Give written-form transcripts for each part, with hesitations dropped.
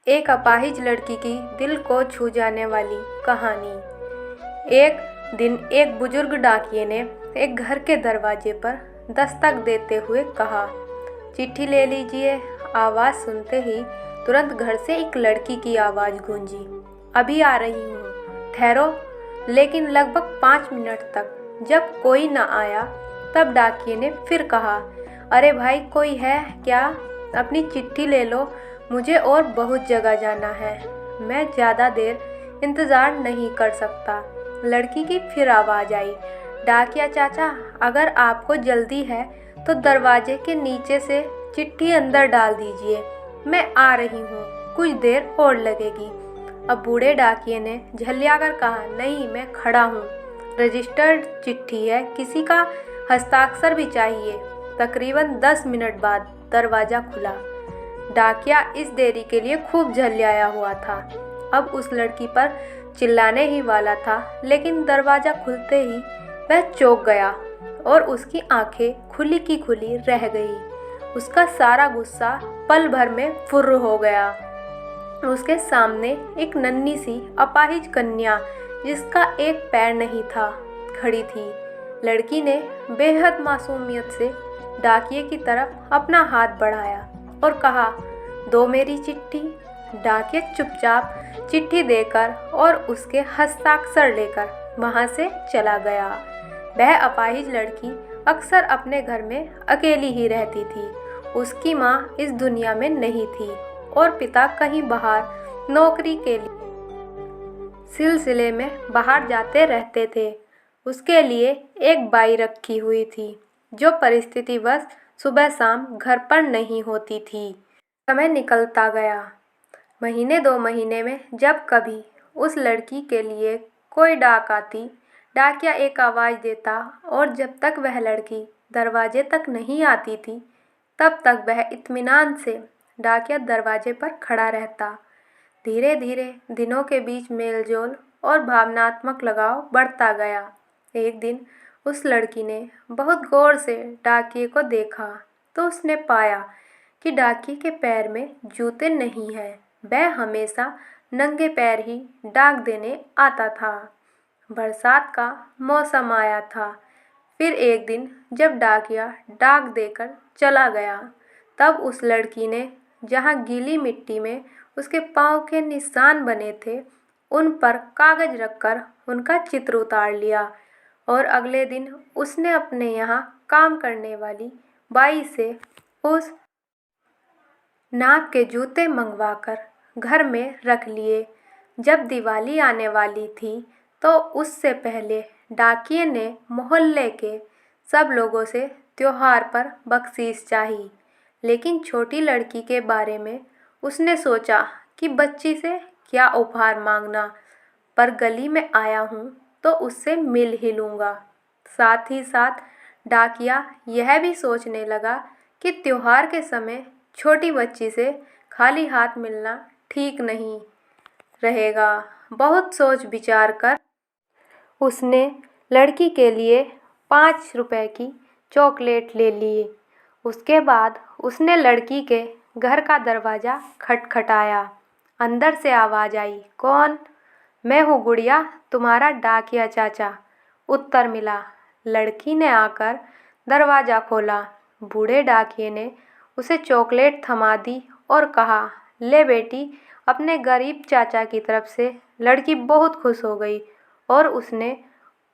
एक अपाहिज लड़की की दिल को छू जाने वाली कहानी। एक दिन एक बुजुर्ग डाकिये ने एक घर के दरवाजे पर दस्तक देते हुए कहा, चिट्ठी ले लीजिए। आवाज़ सुनते ही तुरंत घर से एक लड़की की आवाज़ गूंजी, अभी आ रही हूँ, ठहरो। लेकिन लगभग 5 मिनट तक जब कोई न आया तब डाकिये ने फिर कहा, अरे भाई, कोई है क्या? अपनी चिट्ठी ले लो, मुझे और बहुत जगह जाना है, मैं ज़्यादा देर इंतज़ार नहीं कर सकता। लड़की की फिर आवाज़ आई, डाकिया चाचा, अगर आपको जल्दी है तो दरवाजे के नीचे से चिट्ठी अंदर डाल दीजिए, मैं आ रही हूँ, कुछ देर और लगेगी। अब बूढ़े डाकिये ने झल्लाकर कहा, नहीं, मैं खड़ा हूँ, रजिस्टर्ड चिट्ठी है, किसी का हस्ताक्षर भी चाहिए। तकरीबन 10 मिनट बाद दरवाज़ा खुला। डाकिया इस देरी के लिए खूब झल्लाया हुआ था। अब उस लड़की पर चिल्लाने ही वाला था, लेकिन दरवाज़ा खुलते ही वह चौंक गया और उसकी आंखें खुली की खुली रह गई। उसका सारा गुस्सा पल भर में फुर्र हो गया। उसके सामने एक नन्ही सी अपाहिज कन्या, जिसका एक पैर नहीं था, खड़ी थी। लड़की ने बेहद मासूमियत से डाकिये की तरफ अपना हाथ बढ़ाया और कहा, दो मेरी चिट्ठी। डाकिया चुपचाप चिट्ठी देकर और उसके हस्ताक्षर लेकर वहाँ से चला गया। वह अपाहिज लड़की अक्सर अपने घर में अकेली ही रहती थी। उसकी माँ इस दुनिया में नहीं थी और पिता कहीं बाहर नौकरी के सिलसिले में बाहर जाते रहते थे। उसके लिए एक बाई रखी हुई थी, जो परिस्थितिवश सुबह शाम घर पर नहीं होती थी। समय निकलता गया। महीने 2 महीने में जब कभी उस लड़की के लिए कोई डाक आती, डाकिया एक आवाज़ देता और जब तक वह लड़की दरवाजे तक नहीं आती थी तब तक वह इत्मीनान से डाकिया दरवाजे पर खड़ा रहता। धीरे धीरे दिनों के बीच मेलजोल और भावनात्मक लगाव बढ़ता गया। एक दिन उस लड़की ने बहुत गौर से डाकिये को देखा तो उसने पाया कि डाकिये के पैर में जूते नहीं हैं। वह हमेशा नंगे पैर ही डाक देने आता था। बरसात का मौसम आया था। फिर एक दिन जब डाकिया डाक देकर चला गया, तब उस लड़की ने जहाँ गीली मिट्टी में उसके पाँव के निशान बने थे, उन पर कागज रखकर उनका चित्र उतार लिया और अगले दिन उसने अपने यहाँ काम करने वाली बाई से उस नाप के जूते मंगवाकर घर में रख लिए। जब दिवाली आने वाली थी तो उससे पहले डाकिये ने मोहल्ले के सब लोगों से त्योहार पर बख्शीश चाही, लेकिन छोटी लड़की के बारे में उसने सोचा कि बच्ची से क्या उपहार मांगना, पर गली में आया हूँ तो उससे मिल ही लूँगा। साथ ही साथ डाकिया यह भी सोचने लगा कि त्योहार के समय छोटी बच्ची से खाली हाथ मिलना ठीक नहीं रहेगा। बहुत सोच विचार कर उसने लड़की के लिए 5 रुपए की चॉकलेट ले लिए। उसके बाद उसने लड़की के घर का दरवाज़ा खटखटाया। अंदर से आवाज़ आई, कौन? मैं हूँ गुड़िया, तुम्हारा डाकिया चाचा, उत्तर मिला। लड़की ने आकर दरवाज़ा खोला। बूढ़े डाकिये ने उसे चॉकलेट थमा दी और कहा, ले बेटी, अपने गरीब चाचा की तरफ से। लड़की बहुत खुश हो गई और उसने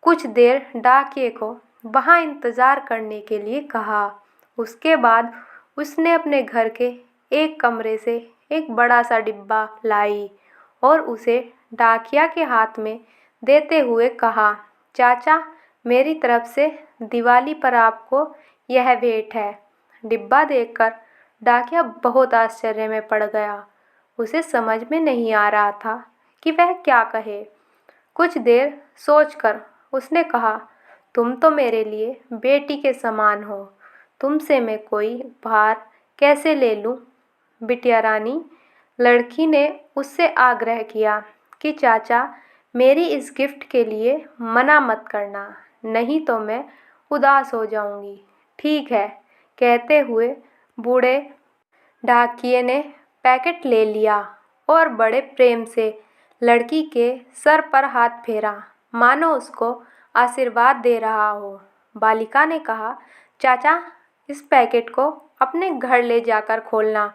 कुछ देर डाकिये को वहाँ इंतज़ार करने के लिए कहा। उसके बाद उसने अपने घर के एक कमरे से एक बड़ा सा डिब्बा लाई और उसे डाकिया के हाथ में देते हुए कहा, चाचा, मेरी तरफ से दिवाली पर आपको यह भेंट है। डिब्बा देखकर डाकिया बहुत आश्चर्य में पड़ गया। उसे समझ में नहीं आ रहा था कि वह क्या कहे। कुछ देर सोचकर उसने कहा, तुम तो मेरे लिए बेटी के समान हो, तुमसे मैं कोई उपहार कैसे ले लूँ बिटिया रानी। लड़की ने उससे आग्रह किया कि चाचा, मेरी इस गिफ्ट के लिए मना मत करना, नहीं तो मैं उदास हो जाऊंगी। ठीक है, कहते हुए बूढ़े डाकिये ने पैकेट ले लिया और बड़े प्रेम से लड़की के सर पर हाथ फेरा, मानो उसको आशीर्वाद दे रहा हो। बालिका ने कहा, चाचा, इस पैकेट को अपने घर ले जाकर खोलना।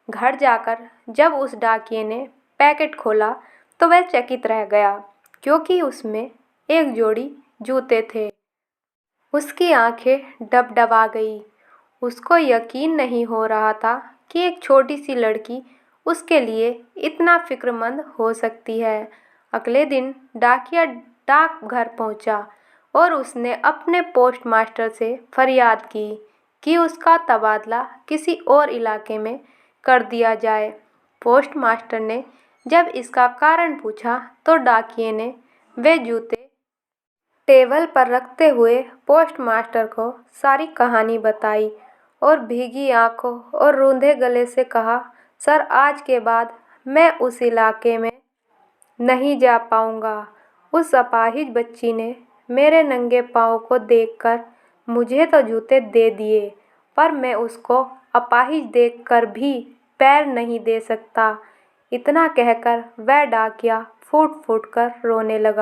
घर जाकर जब उस डाकिये ने पैकेट खोला तो वह चकित रह गया, क्योंकि उसमें एक जोड़ी जूते थे। उसकी आंखें डबडबा गई। उसको यकीन नहीं हो रहा था कि एक छोटी सी लड़की उसके लिए इतना फिक्रमंद हो सकती है। अगले दिन डाकिया डाकघर पहुंचा और उसने अपने पोस्ट मास्टर से फरियाद की कि उसका तबादला किसी और इलाके में कर दिया जाए। पोस्ट मास्टर ने जब इसका कारण पूछा तो डाकिये ने वे जूते टेबल पर रखते हुए पोस्ट मास्टर को सारी कहानी बताई और भीगी आंखों और रूंधे गले से कहा, सर, आज के बाद मैं उस इलाके में नहीं जा पाऊंगा। उस अपाहिज बच्ची ने मेरे नंगे पाँव को देखकर मुझे तो जूते दे दिए, पर मैं उसको अपाहिज देखकर भी पैर नहीं दे सकता। इतना कहकर वह डाकिया फूट फूट कर रोने लगा।